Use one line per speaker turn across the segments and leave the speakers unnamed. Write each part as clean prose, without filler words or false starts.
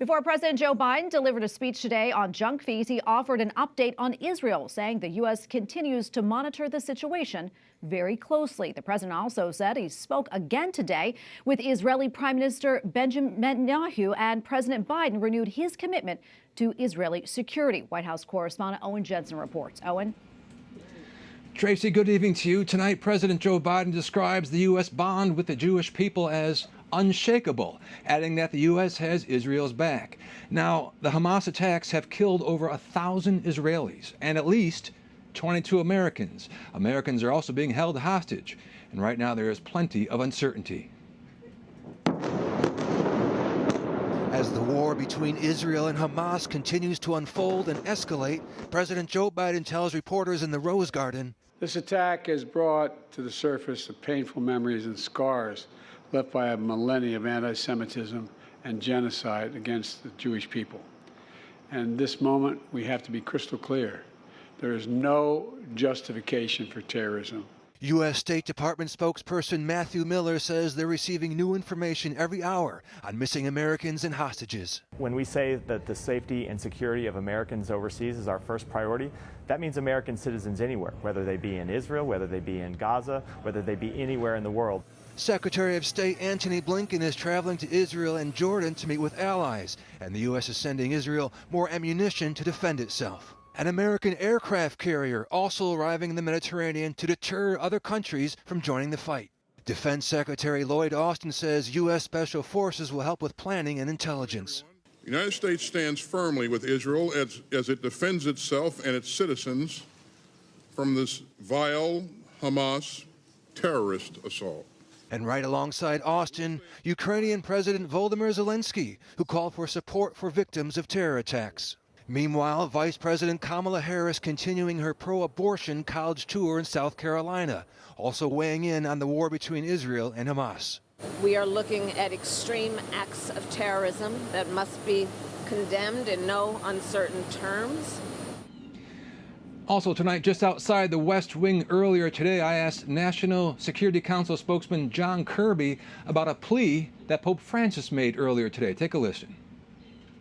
Before President Joe Biden delivered a speech today on junk fees, he offered an update on Israel, saying the U.S. continues to monitor the situation very closely. The president also said he spoke again today with Israeli Prime Minister Benjamin Netanyahu, and President Biden renewed his commitment to Israeli security. White House Correspondent Owen Jensen reports. Owen?
Tracy, good evening to you. Tonight, President Joe Biden describes the U.S. bond with the Jewish people as unshakable, adding that the U.S. has Israel's back. Now, the Hamas attacks have killed over 1,000 Israelis and at least 22 Americans. Americans are also being held hostage, and right now there is plenty of uncertainty.
As the war between Israel and Hamas continues to unfold and escalate, President Joe Biden tells reporters in the Rose Garden,
"This attack has brought to the surface the painful memories and scars left by a millennia of anti-Semitism and genocide against the Jewish people. And this moment, we have to be crystal clear. There is no justification for terrorism."
U.S. State Department spokesperson Matthew Miller says they're receiving new information every hour on missing Americans and hostages.
When we say that the safety and security of Americans overseas is our first priority, that means American citizens anywhere, whether they be in Israel, whether they be in Gaza, whether they be anywhere in the world.
Secretary of State Antony Blinken is traveling to Israel and Jordan to meet with allies, and the U.S. is sending Israel more ammunition to defend itself. An American aircraft carrier also arriving in the Mediterranean to deter other countries from joining the fight. Defense Secretary Lloyd Austin says U.S. Special Forces will help with planning and intelligence.
The United States stands firmly with Israel as it defends itself and its citizens from this vile Hamas terrorist assault.
And right alongside Austin, Ukrainian President Volodymyr Zelensky, who called for support for victims of terror attacks. Meanwhile, Vice President Kamala Harris continuing her pro-abortion college tour in South Carolina, also weighing in on the war between Israel and Hamas.
We are looking at extreme acts of terrorism that must be condemned in no uncertain terms.
Also tonight, just outside the West Wing earlier today, I asked National Security Council spokesman John Kirby about a plea that Pope Francis made earlier today. Take a listen.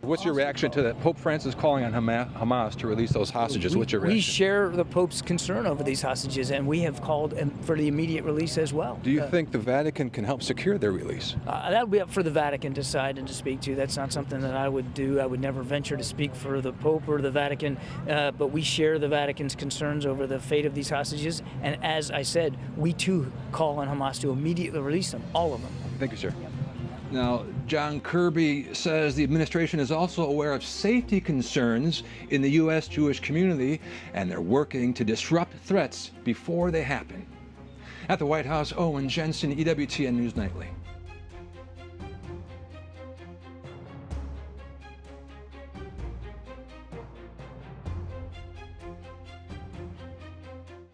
What's your reaction to that? Pope Francis calling on Hamas to release those hostages? What's your reaction?
We share the Pope's concern over these hostages, and we have called for the immediate release as well.
Do you think the Vatican can help secure their release?
That would be up for the Vatican to decide and to speak to. That's not something that I would do. I would never venture to speak for the Pope or the Vatican, but we share the Vatican's concerns over the fate of these hostages. And as I said, we too call on Hamas to immediately release them, all of them.
Thank you, sir.
Now, John Kirby says the administration is also aware of safety concerns in the U.S. Jewish community, and they're working to disrupt threats before they happen. At the White House, Owen Jensen, EWTN News Nightly.